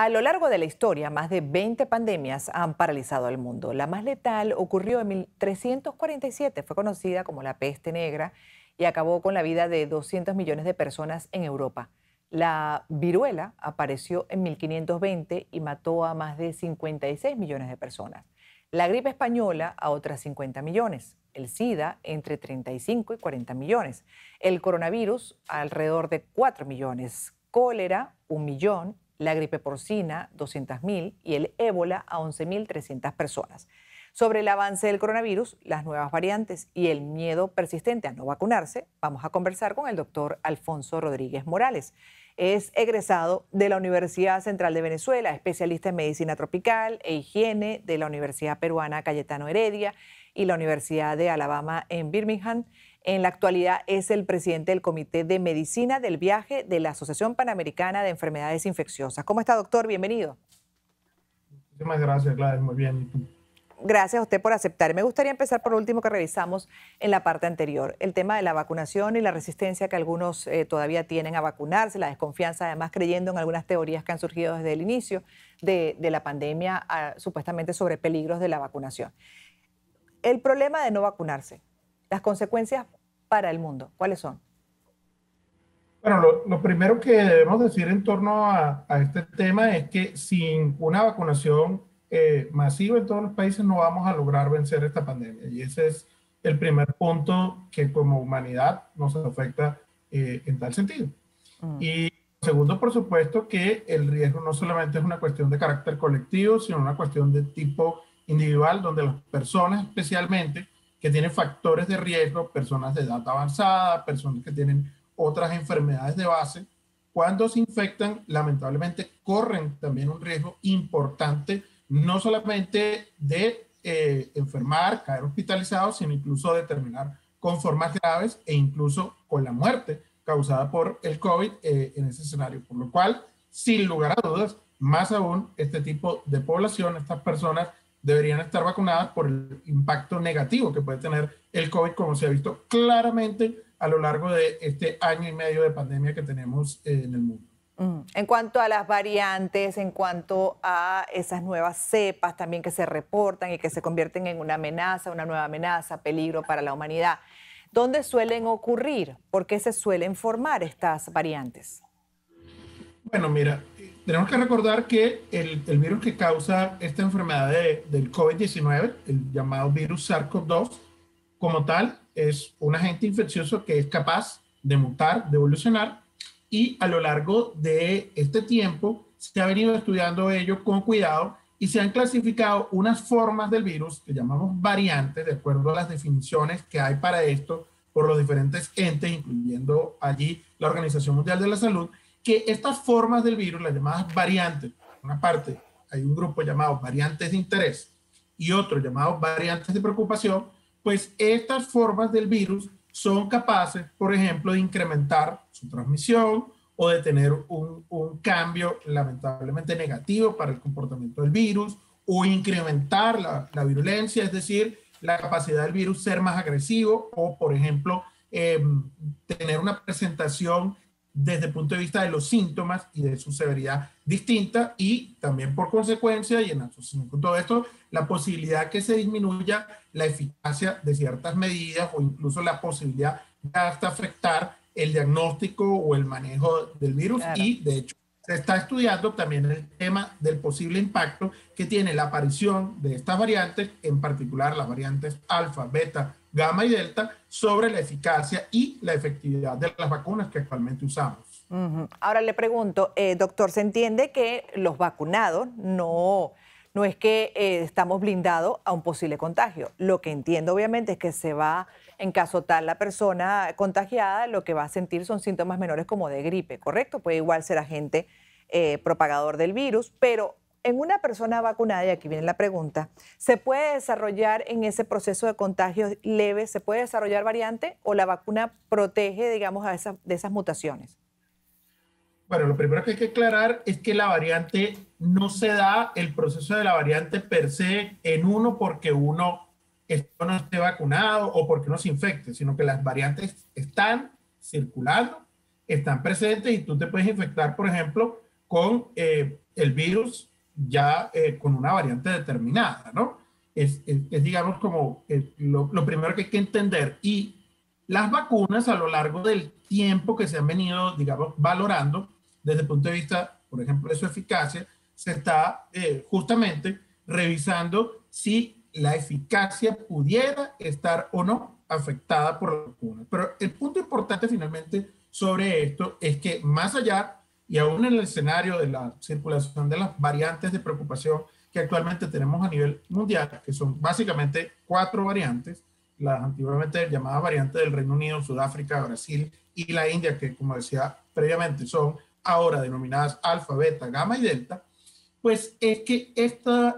A lo largo de la historia, más de 20 pandemias han paralizado al mundo. La más letal ocurrió en 1347, fue conocida como la peste negra y acabó con la vida de 200 millones de personas en Europa. La viruela apareció en 1520 y mató a más de 56 millones de personas. La gripe española a otras 50 millones. El SIDA entre 35 y 40 millones. El coronavirus alrededor de 4 millones. Cólera, 1 millón. La gripe porcina, 200.000 y el ébola a 11.300 personas. Sobre el avance del coronavirus, las nuevas variantes y el miedo persistente a no vacunarse, vamos a conversar con el doctor Alfonso Rodríguez Morales. Es egresado de la Universidad Central de Venezuela, especialista en medicina tropical e higiene de la Universidad Peruana Cayetano Heredia y la Universidad de Alabama en Birmingham. En la actualidad es el presidente del Comité de Medicina del Viaje de la Asociación Panamericana de Enfermedades Infecciosas. ¿Cómo está, doctor? Bienvenido. Muchísimas gracias, Gladys. Muy bien. ¿Y tú? Gracias a usted por aceptar. Me gustaría empezar por lo último que revisamos en la parte anterior, el tema de la vacunación y la resistencia que algunos todavía tienen a vacunarse, la desconfianza, además creyendo en algunas teorías que han surgido desde el inicio de la pandemia, supuestamente sobre peligros de la vacunación. El problema de no vacunarse, las consecuencias para el mundo, ¿cuáles son? Bueno, lo primero que debemos decir en torno a este tema es que sin una vacunación masiva en todos los países no vamos a lograr vencer esta pandemia. Y ese es el primer punto que como humanidad nos afecta en tal sentido. Y segundo, por supuesto, que el riesgo no solamente es una cuestión de carácter colectivo, sino una cuestión de tipo individual, donde las personas especialmente que tienen factores de riesgo, personas de edad avanzada, personas que tienen otras enfermedades de base, cuando se infectan, lamentablemente corren también un riesgo importante, no solamente de enfermar, caer hospitalizados, sino incluso de terminar con formas graves e incluso con la muerte causada por el COVID en ese escenario. Por lo cual, sin lugar a dudas, más aún este tipo de población, estas personas deberían estar vacunadas por el impacto negativo que puede tener el COVID, como se ha visto claramente a lo largo de este año y medio de pandemia que tenemos en el mundo. En cuanto a las variantes, en cuanto a esas nuevas cepas también que se reportan y que se convierten en una amenaza, una nueva amenaza, peligro para la humanidad, ¿dónde suelen ocurrir? ¿Por qué se suelen formar estas variantes? Bueno, mira, tenemos que recordar que el virus que causa esta enfermedad del COVID-19, el llamado virus SARS-CoV-2, como tal, es un agente infeccioso que es capaz de mutar, de evolucionar, y a lo largo de este tiempo se ha venido estudiando ello con cuidado y se han clasificado unas formas del virus que llamamos variantes, de acuerdo a las definiciones que hay para esto por los diferentes entes, incluyendo allí la Organización Mundial de la Salud, que estas formas del virus, las llamadas variantes, por una parte hay un grupo llamado variantes de interés y otro llamado variantes de preocupación, pues estas formas del virus son capaces, por ejemplo, de incrementar su transmisión o de tener un cambio lamentablemente negativo para el comportamiento del virus o incrementar la virulencia, es decir, la capacidad del virus ser más agresivo o, por ejemplo, tener una presentación desde el punto de vista de los síntomas y de su severidad distinta y también por consecuencia y en asociación con todo esto, la posibilidad que se disminuya la eficacia de ciertas medidas o incluso la posibilidad de hasta afectar el diagnóstico o el manejo del virus. Claro. Y de hecho se está estudiando también el tema del posible impacto que tiene la aparición de estas variantes, en particular las variantes alfa, beta, gamma y delta, sobre la eficacia y la efectividad de las vacunas que actualmente usamos. Ahora le pregunto, doctor, ¿se entiende que los vacunados no es que estamos blindados a un posible contagio? Lo que entiendo obviamente es que se va, en caso tal la persona contagiada, lo que va a sentir son síntomas menores como de gripe, ¿correcto? Puede igual ser agente propagador del virus, pero en una persona vacunada, y aquí viene la pregunta, ¿se puede desarrollar en ese proceso de contagio leve, se puede desarrollar variante o la vacuna protege, digamos, de esas mutaciones? Bueno, lo primero que hay que aclarar es que la variante no se da el proceso de la variante per se en uno porque uno no esté vacunado o porque uno se infecte, sino que las variantes están circulando, están presentes y tú te puedes infectar, por ejemplo, con el virus ya con una variante determinada, ¿no? Digamos, como lo primero que hay que entender. Y las vacunas a lo largo del tiempo que se han venido, digamos, valorando desde el punto de vista, por ejemplo, de su eficacia, se está justamente revisando si la eficacia pudiera estar o no afectada por la vacuna. Pero el punto importante finalmente sobre esto es que más allá y aún en el escenario de la circulación de las variantes de preocupación que actualmente tenemos a nivel mundial, que son básicamente 4 variantes, las antiguamente llamadas variantes del Reino Unido, Sudáfrica, Brasil y la India, que como decía previamente son ahora denominadas alfa, beta, gamma y delta, pues es que estas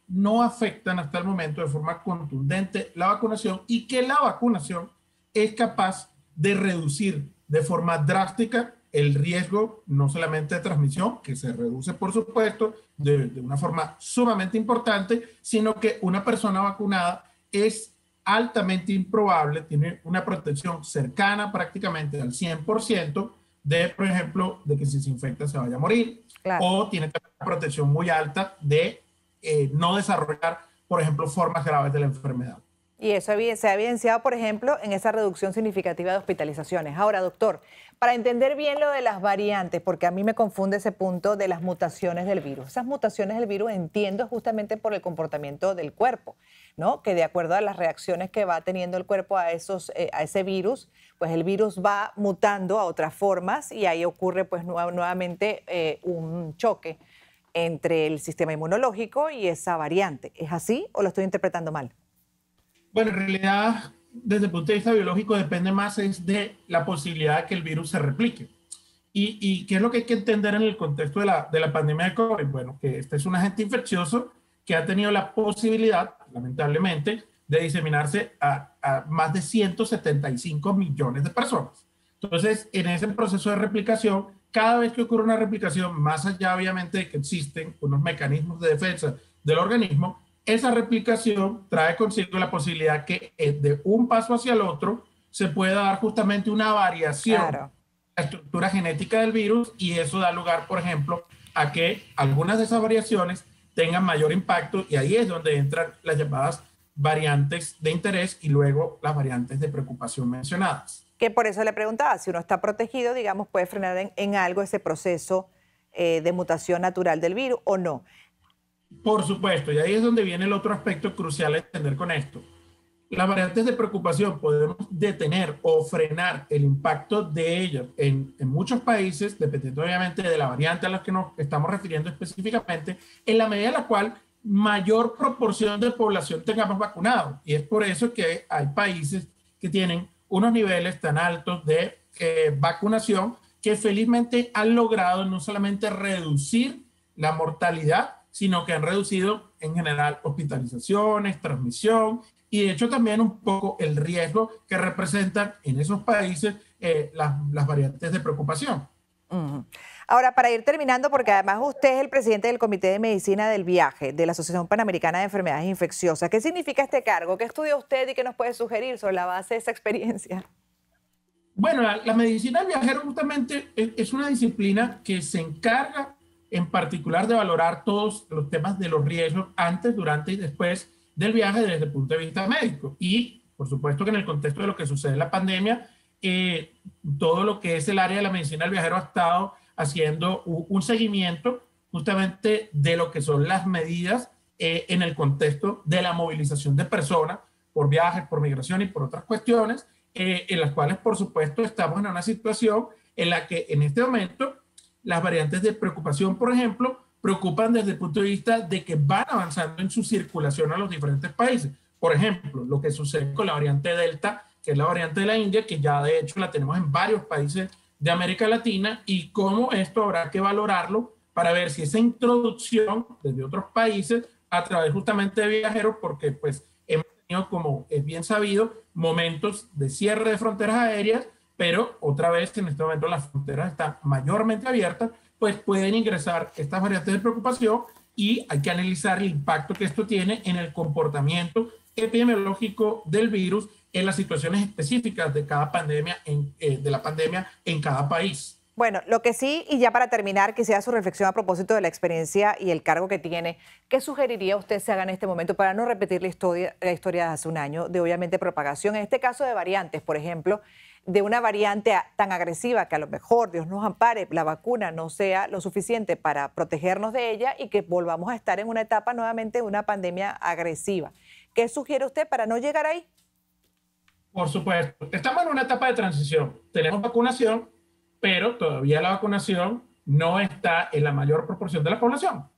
no afectan hasta el momento de forma contundente la vacunación y que la vacunación es capaz de reducir de forma drástica el riesgo no solamente de transmisión, que se reduce por supuesto de una forma sumamente importante, sino que una persona vacunada es altamente improbable, tiene una protección cercana prácticamente al 100% de, por ejemplo, de que si se infecta se vaya a morir, claro. O tiene una protección muy alta de no desarrollar, por ejemplo, formas graves de la enfermedad. Y eso se ha evidenciado, por ejemplo, en esa reducción significativa de hospitalizaciones. Ahora, doctor, para entender bien lo de las variantes, porque a mí me confunde ese punto de las mutaciones del virus. Esas mutaciones del virus entiendo justamente por el comportamiento del cuerpo, ¿no? Que de acuerdo a las reacciones que va teniendo el cuerpo a ese virus, pues el virus va mutando a otras formas y ahí ocurre pues nuevamente un choque entre el sistema inmunológico y esa variante. ¿Es así o lo estoy interpretando mal? Bueno, en realidad, desde el punto de vista biológico, depende más es de la posibilidad de que el virus se replique. ¿Y qué es lo que hay que entender en el contexto de la pandemia de COVID? Bueno, que este es un agente infeccioso que ha tenido la posibilidad, lamentablemente, de diseminarse a más de 175 millones de personas. Entonces, en ese proceso de replicación, cada vez que ocurre una replicación, más allá obviamente de que existen unos mecanismos de defensa del organismo, esa replicación trae consigo la posibilidad que de un paso hacia el otro se pueda dar justamente una variación en la estructura genética del virus y eso da lugar, por ejemplo, a que algunas de esas variaciones tengan mayor impacto y ahí es donde entran las llamadas variantes de interés y luego las variantes de preocupación mencionadas. Que por eso le preguntaba, si uno está protegido, digamos, puede frenar en algo ese proceso de mutación natural del virus o no. Por supuesto, y ahí es donde viene el otro aspecto crucial a entender con esto. Las variantes de preocupación podemos detener o frenar el impacto de ellas en muchos países, dependiendo obviamente de la variante a la que nos estamos refiriendo específicamente, en la medida en la cual mayor proporción de población tengamos vacunado. Y es por eso que hay países que tienen unos niveles tan altos de vacunación que felizmente han logrado no solamente reducir la mortalidad, sino que han reducido en general hospitalizaciones, transmisión y de hecho también un poco el riesgo que representan en esos países las variantes de preocupación. Ahora, para ir terminando, porque además usted es el presidente del Comité de Medicina del Viaje de la Asociación Panamericana de Enfermedades Infecciosas. ¿Qué significa este cargo? ¿Qué estudia usted y qué nos puede sugerir sobre la base de esa experiencia? Bueno, la medicina del viajero justamente es una disciplina que se encarga en particular de valorar todos los temas de los riesgos antes, durante y después del viaje desde el punto de vista médico. Y, por supuesto, que en el contexto de lo que sucede en la pandemia, todo lo que es el área de la medicina del viajero ha estado haciendo un seguimiento justamente de lo que son las medidas en el contexto de la movilización de personas por viajes, por migración y por otras cuestiones, en las cuales, por supuesto, estamos en una situación en la que en este momento las variantes de preocupación, por ejemplo, preocupan desde el punto de vista de que van avanzando en su circulación a los diferentes países. Por ejemplo, lo que sucede con la variante Delta, que es la variante de la India, que ya de hecho la tenemos en varios países de América Latina, y cómo esto habrá que valorarlo para ver si esa introducción desde otros países a través justamente de viajeros, porque pues hemos tenido, como es bien sabido, momentos de cierre de fronteras aéreas, pero otra vez en este momento las fronteras están mayormente abiertas, pues pueden ingresar estas variantes de preocupación y hay que analizar el impacto que esto tiene en el comportamiento epidemiológico del virus en las situaciones específicas de cada pandemia, de la pandemia en cada país. Bueno, lo que sí, y ya para terminar, quisiera su reflexión a propósito de la experiencia y el cargo que tiene. ¿Qué sugeriría usted se haga en este momento para no repetir la historia de hace un año de obviamente propagación, en este caso de variantes, por ejemplo, de una variante tan agresiva que a lo mejor, Dios nos ampare, la vacuna no sea lo suficiente para protegernos de ella y que volvamos a estar en una etapa nuevamente de una pandemia agresiva? ¿Qué sugiere usted para no llegar ahí? Por supuesto, estamos en una etapa de transición. Tenemos vacunación, pero todavía la vacunación no está en la mayor proporción de la población.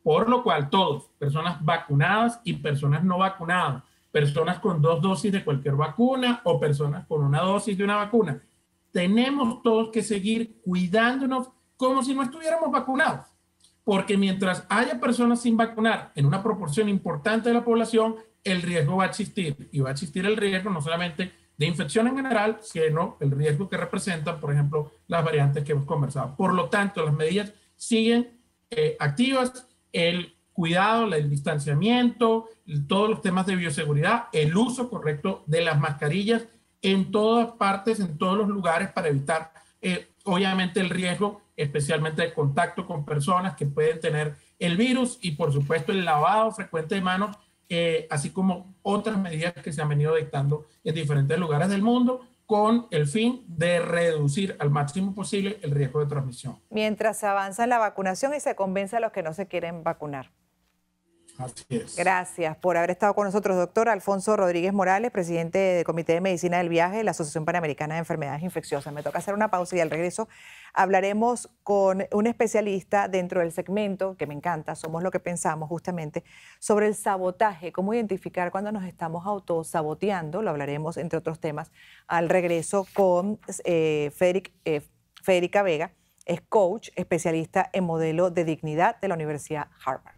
Por lo cual todos, personas vacunadas y personas no vacunadas, personas con 2 dosis de cualquier vacuna o personas con una dosis de una vacuna, tenemos todos que seguir cuidándonos como si no estuviéramos vacunados. Porque mientras haya personas sin vacunar en una proporción importante de la población, el riesgo va a existir. Y va a existir el riesgo no solamente de infección en general, sino el riesgo que representan, por ejemplo, las variantes que hemos conversado. Por lo tanto, las medidas siguen activas, el cuidado, el distanciamiento, todos los temas de bioseguridad, el uso correcto de las mascarillas en todas partes, en todos los lugares para evitar, obviamente, el riesgo, especialmente de contacto con personas que pueden tener el virus y, por supuesto, el lavado frecuente de manos, así como otras medidas que se han venido dictando en diferentes lugares del mundo con el fin de reducir al máximo posible el riesgo de transmisión. Mientras se avanza en la vacunación y se convence a los que no se quieren vacunar. Así es. Gracias por haber estado con nosotros, doctor Alfonso Rodríguez Morales, presidente del Comité de Medicina del Viaje de la Asociación Panamericana de Enfermedades Infecciosas. Me toca hacer una pausa y al regreso hablaremos con un especialista dentro del segmento, que me encanta, Somos lo que pensamos, justamente, sobre el sabotaje, cómo identificar cuando nos estamos autosaboteando. Lo hablaremos, entre otros temas, al regreso con Federica Vega, es coach, especialista en modelo de dignidad de la Universidad Harvard.